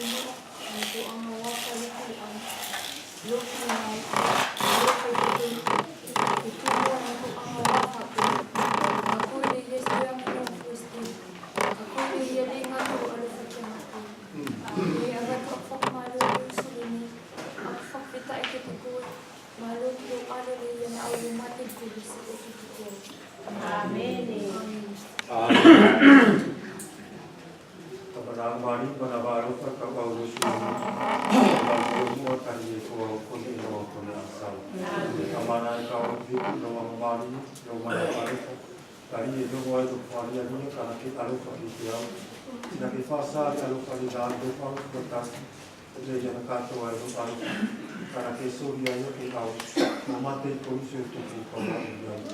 mo, ito ang mawapalitan, lukinay, lukay ito mo ako ang mawapapin. Ako lilis ko yung ilang pusti. Ako liyaling ako, alufat yung ako. Ay agad akfak malulog sa lini. Akfak kita ikitikot. Malulog alulaya na awumatid ko bisa ikitikot. Amen. Amen. Mari panabaro pagkakaulos mo pagkakaulos mo at kaniya ko kung ino ko na asaw. Kamana ikaw ang dito ng mga mari, ng mga mari ko. Kaniya ito ko ay dupari niya kanakit alo pakitiyaw. Sinakifasa ay alo paligaan dupang pagkas. Kaya nakato ay dupang kanakit surya niya ikaw. Mamatay ko siya ito ko pagkakaulos.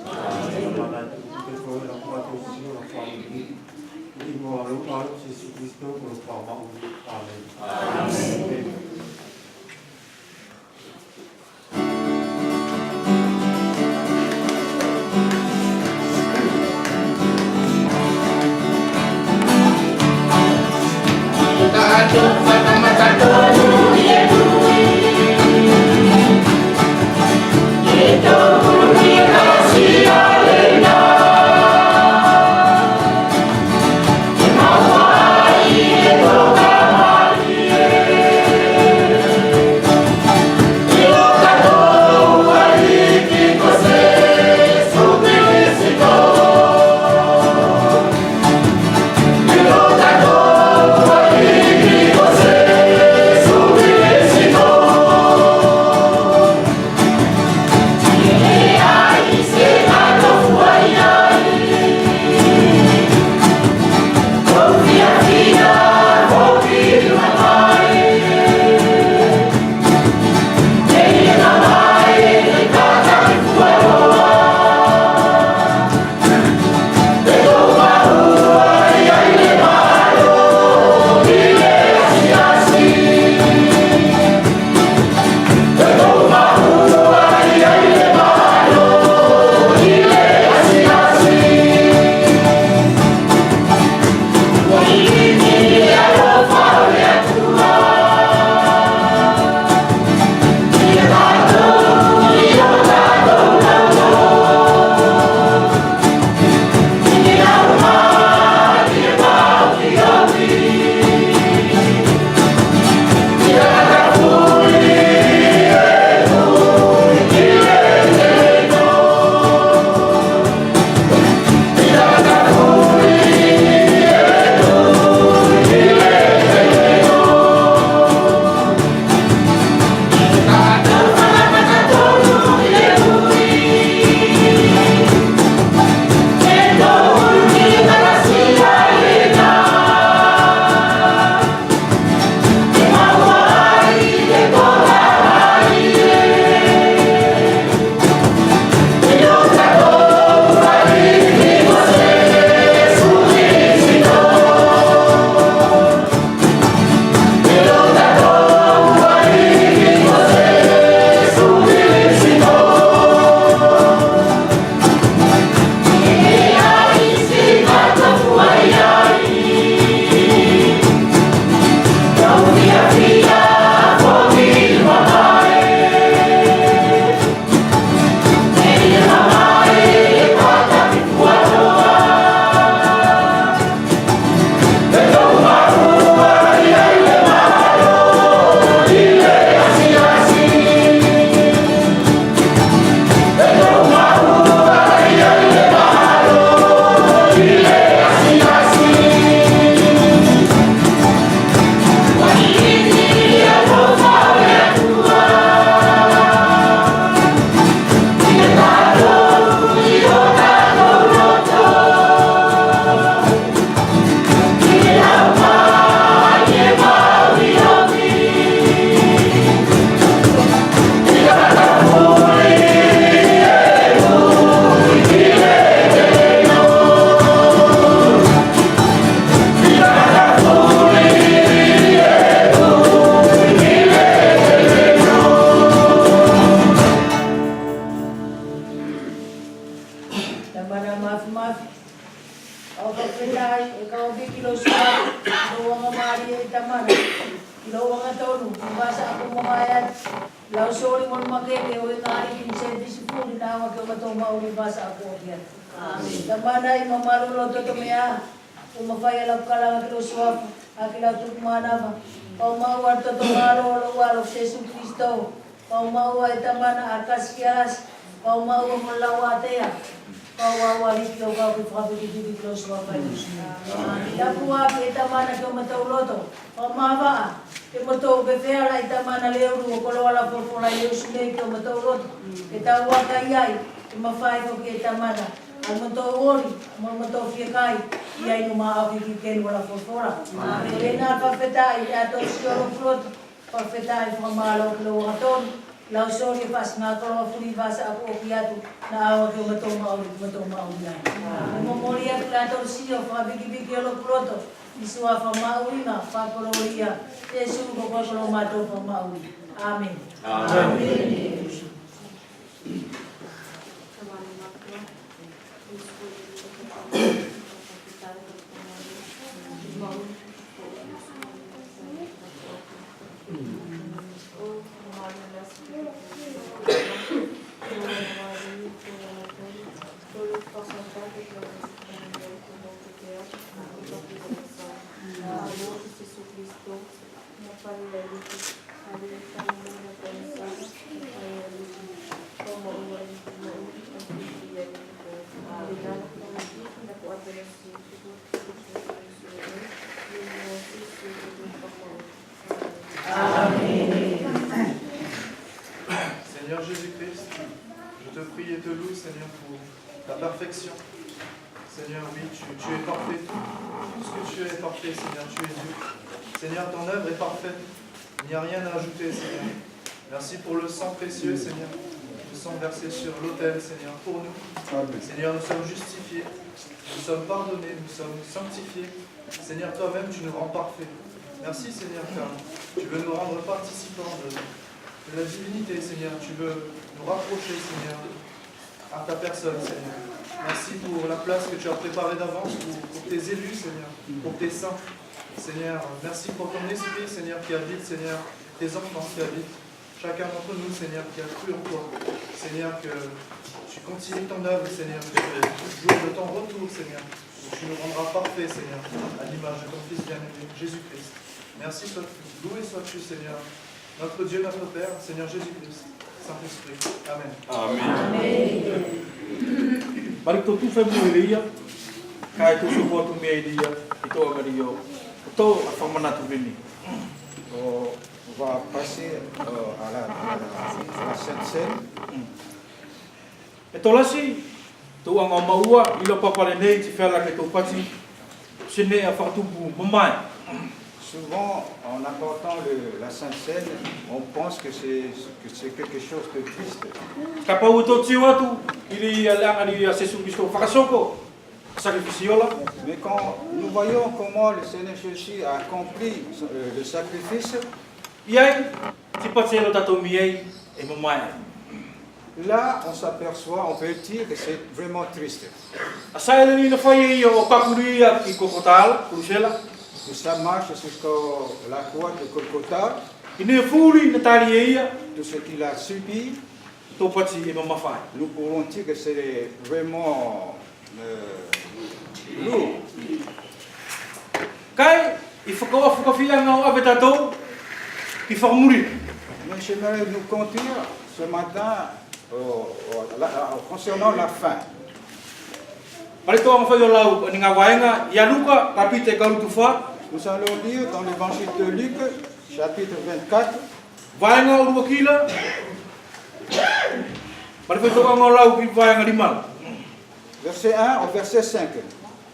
Kamana ito ko ay ang pagkakaulos niyo ang pagkakaulos. Imo alupalo si Kristo berupa maut. Amin. Amin. Ilo ang atonu, basa ako mga yan. Lau sori mo makeke, o yung nari kinisente si Puri na awag yung matong mauli basa ako yan. Tamana yung mamarulo to tumaya, umafayalap ka lang at iluswap, akilaw tukmana ba. Paumawar to tumaro, walo, Jesu Cristo. Paumawa itamana akas kias, paumawa mulawate ya. Paumawa hikyo ka kifabili iluswap ay luswap. Ilapuwa itamana kyo matauloto, paumawa. Imoto befeala itamana leo kolo wala porpora yosule kyo matauloto. Itawa kayay, imafay ko itamana. Almoto ori, almoto fikai, ia maafi ken wala porpora. Elena kafeta ato sioro flot, kafeta mamalo lo aton. Lau sori pas ngakolo furi basa aku opiatu na awak yo matong mauli. Memoria klator sio fa bigi lo proto. Isua fa mauli na fa koloria. Yesu ko ko mato fa mauli. Amen. Amen. Seigneur Jésus-Christ, je te prie et te loue, Seigneur, pour ta perfection. Seigneur, oui, tu es parfait. Tout ce que tu es parfait, Seigneur, tu es Dieu. Seigneur, ton œuvre est parfaite. Il n'y a rien à ajouter, Seigneur. Merci pour le sang précieux, Seigneur. Le sang versé sur l'autel, Seigneur, pour nous. Amen. Seigneur, nous sommes justifiés. Nous sommes pardonnés. Nous sommes sanctifiés. Seigneur, toi-même, tu nous rends parfaits. Merci, Seigneur, car tu veux nous rendre participants de la divinité, Seigneur. Tu veux nous rapprocher, Seigneur, à ta personne, Seigneur. Merci pour la place que tu as préparée d'avance pour tes élus, Seigneur, pour tes saints. Seigneur, merci pour ton esprit, Seigneur, qui habite, Seigneur, tes enfants qui habitent. Chacun d'entre nous, Seigneur, qui a cru en toi. Seigneur, que tu continues ton œuvre, Seigneur, que le jour de ton retour, Seigneur, tu nous rendras parfaits, Seigneur, à l'image de ton Fils bien-aimé, Jésus-Christ. Merci, loué sois-tu, Seigneur, notre Dieu, notre Père, Seigneur Jésus-Christ, Saint-Esprit. Amen. Amen. Balik to tu femu ilia, kai tu support tu me ilia, ito amario, to afamana tu bini. On va passer à la Sainte Seine. E tolasi, tu anga maua, ilo papale nei, ti fela ke tu pati, sene a fartubu mamai. Souvent, en apportant la Sainte Seine, on pense que c'est quelque chose de triste. Kapa uto tiwa tu, ili alanga ni a Jésus Christ fakasoko, sacrificiola. Mais quand nous voyons comment le Seigneur Jésus a accompli le sacrifice, Iai, ti patselo tato miei e mamai. là, on s'aperçoit, on peut dire que c'est vraiment triste. Asai ni na fai o pakuria ki kokotala, kusela. Que ça marche jusqu'à la croix de Golgotha, Ini fuli na tali ia, tout ce qu'il a subi, to pati e mamafai. nous pourrons dire que c'est vraiment lourd. Kai, i whakawhia ngau awe tatou, i whakamuri. Mais j'aimerais nous conduire ce matin concernant la fin. Pare tō ngawhai o lau, ni ngā waenga, i aluka, kapite kaurutu wha, Nous allons lire dans l'évangile de Luc, chapitre 24, waenga o rua kila. Pare whai tō ngau lau ki waenga rimala. verset 1 au verset 5,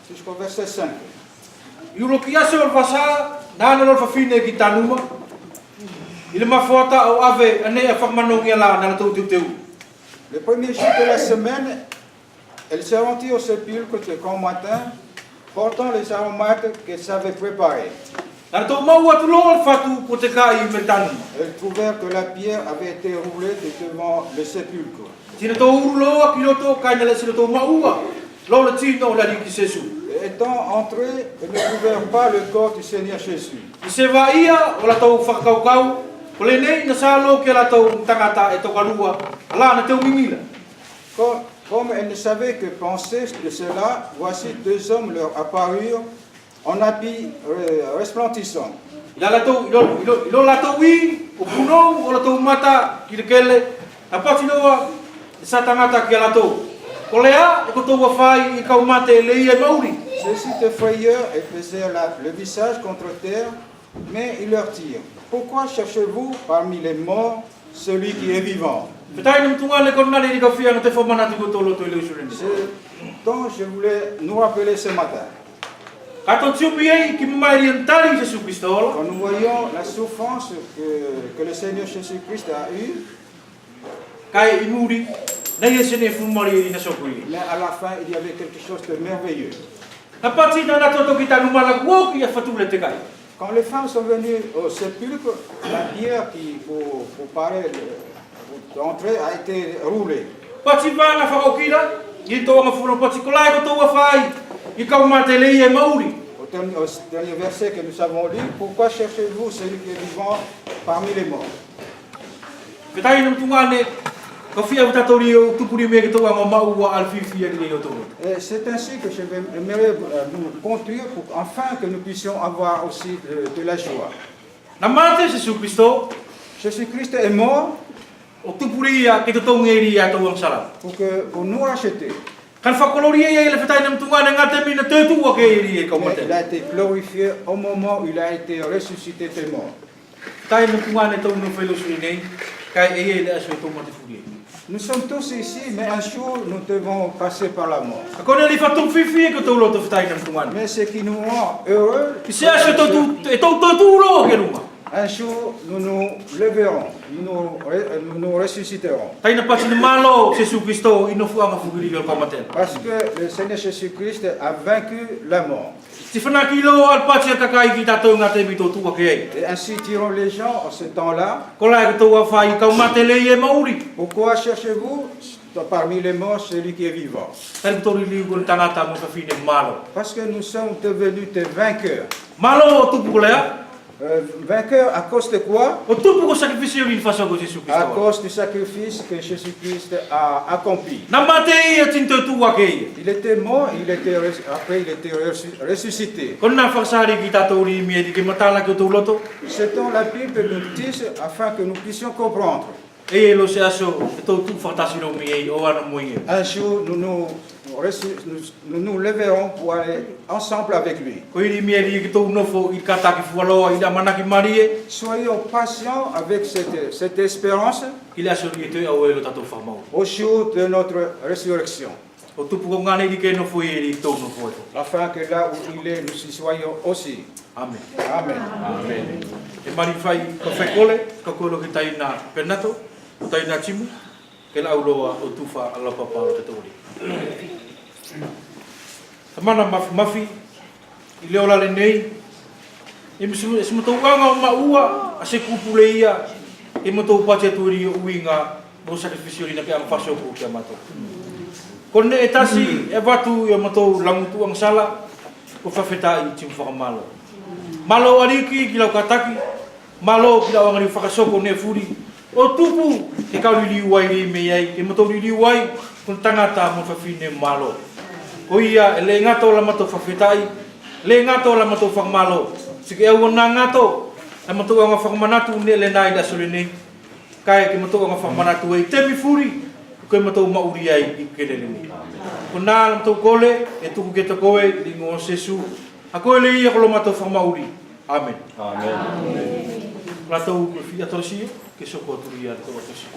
jusqu'au verset 5. I uro ki ase o whasa, nāna lo whawhine ki tānuma. I le mawhata au ave, ane a whakamanong ia la, nana tau teu. Le premier jour de la semaine, elle s'est rendue au sépulcre le grand matin, portant les aromates qu'elle savait préparer. Nana tau mau atu loa whatu po te kai me tānuma. Elles trouvèrent que la pierre avait été roulée de devant le sépulcre. Tina tau uru loa ki roto, kai nale sila tau maua. lo le tino la ki Jesu. Étant entrés, ils ne trouvèrent pas le corps du Seigneur Jésus. I se vaia o la tau whakaukau, o le nei na salo ke la tau tangata e tokarua, ala na tau mimila. Comme elles ne savaient que penser de cela, voici deux hommes leur apparurent en habits resplendissants. Ila la tau, ilo la tau i, o puno, o la tau mata, ki le kele, a pati noa, sa tangata ki la tau. Ko lea, e ko tau wawhai, i kau mate le ia mauri. Ceux-ci de frayeur et faisaient le visage contre terre, mais ils leur dirent, pourquoi cherchez-vous parmi les morts celui qui est vivant? Petai nam tunga le kona le ka fia no te fomana tu ko tolo to ile usulen. C'est dont je voulais nous rappeler ce matin. Kato tsupi ai ki mai rientari Jesu Cristo. Quand nous voyons la souffrance que le Seigneur Jésus-Christ a eue, Kai imuri, na yese ne fumari na sokui. mais à la fin, il y avait quelque chose de merveilleux. Kapati na toto kita numala woki ya fatule te kai. Quand les femmes sont venues au sépulcre, la pierre qui, pour parler d'entrée a été roulée. Pati vanga whakokila, i tō nga whuro pati kolai ko tō whai, i kau matele i e mauri. Au dernier verset que nous avons lu, pourquoi cherchez-vous celui qui est vivant parmi les morts? Petai nam tungane, ka fia utatori o tupuri me ke tō nga maua alfifi e le o tō. Et c'est ainsi que j'aimerais nous conclure pour enfin que nous puissions avoir aussi de la joie. Na mate Jesu Cristo, Jésus-Christ est mort o tupuri ia ke te tōngeri ia tō ang sala. pour nous racheter. Kan whakolori e le petai nam tungane ngā te mina tētu o ke eri e kau Mais mate. il a été glorifié au moment où il a été ressuscité des morts. Petai nam tungane tō no whelo suri nei, kai e le aso e tō mate furi. Nous sommes tous ici, mais un jour nous devons passer par la mort. Ka kone li whatung fifi e ko tō loto petai nam tungane. Mais ce qui nous rend heureux, I se aso e tō tō ro ke runga. un jour nous nous leverons, nous nous ressusciterons. Taina pati ni malo Jesu Cristo ino fuanga fugiri o kamaten. Parce que le Seigneur Jésus-Christ a vaincu la mort. Si fana kilo al pati kakai ki tato nga te mito tua ke ai. Et ainsi diront les gens en ce temps-là, Ko lai ko tua fai ka matele e mauri. pourquoi cherchez-vous parmi les morts celui qui est vivant? Tal tori li ko tangata mo sa fine malo. Parce que nous sommes devenus des vainqueurs. Malo tu pulea. Vainqueurs à cause de quoi? O tu ko sacrificio ni faso ko Jesu À Cristo. cause du sacrifice que Jésus-Christ a accompli. Na mate e tinto tua ke ai. Il était mort, après il était ressuscité. Kon na fasari ki tato ri mi e ke matala ko tu loto. C'est dans la Bible nous dit afin que nous puissions comprendre. E lo se aso to tu fatasi no mi e o ana moi. Un jour, nous nous leverons pour aller ensemble avec lui. Ko iri mi e ki to nofo i kata ki fualo i da manaki marie. Soyons patients avec cette espérance Ile aso ri te au e lo tato famau. au jour de notre résurrection. O tupu ko ngane di ke no foi ri to no foi. Afin que là où il est, nous y soyons aussi. Amen. Amen. Amen. E mari fai ko fekole, ko ko ki tai na penato, o tai na timu, ke la uloa o tufa ala papa o te tori. Tamana mafi i leo la le nei. E misu to anga o maua a se kupule ia e mo to pate tori o uinga mo sacrificio ina ke ang faso ko ke mato. Kone e tasi e watu e mo to langutu ang sala ko fafeta i timu whakamalo. Malo ariki ki lau kataki, malo ki lau angari whakasoko ne furi. O tupu e kau li liuai ri me iai, e mato li liuai kun tangata mo whawhine malo. O ia e le ngato la mato whawhetai, le ngato la mato whakamalo. Sike au na ngato, la mato anga whakamanatu ne le nai da sole nei. Kai ke mato anga whakamanatu e temi furi, koe mato mauri ai i kelele ni. Ko nā la mato kole, e tuku ke te koe, li ngō sesu, a koe le ia kolo mato whamauri. Amen. Amen. Ratou ko fia tosia, ke soko turia to tosia.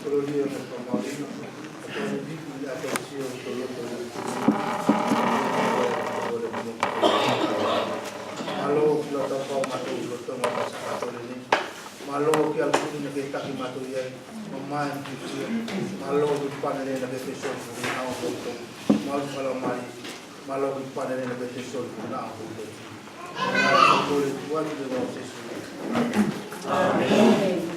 Kalau dia kembali, kalau dia akan siap Malo kilo toko matu kilo toko masa kato ini. Malo kilo pun nak kita matu ya, memain kecil. Malo bukan ada nak besok pun nak untuk. Malo kalau mari, malo bukan ada nak besok pun nak untuk. Malo boleh buat dengan sesuatu. Amin.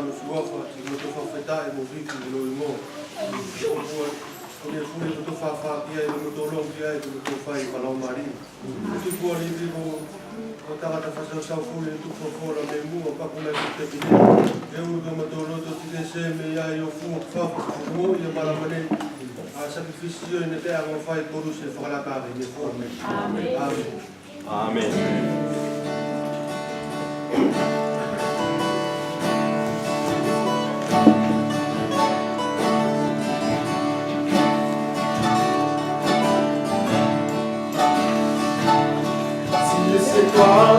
no suafa, te mo to whawhetai mo viku no i mo. Ko ne fune mo to whawhaki ai, mo to longi ai, mo to whai palau mari. Ko te kua rivi mo tangata whasau fune tu whawhora me mua, paku mai ku te pine. E ui ka mo to roto ti te se me ai o fua whafu, mo i a maramane. A sacrificio e ne te anga whai koru se whakalakare ne fua me. Amen. Amen. C'est toi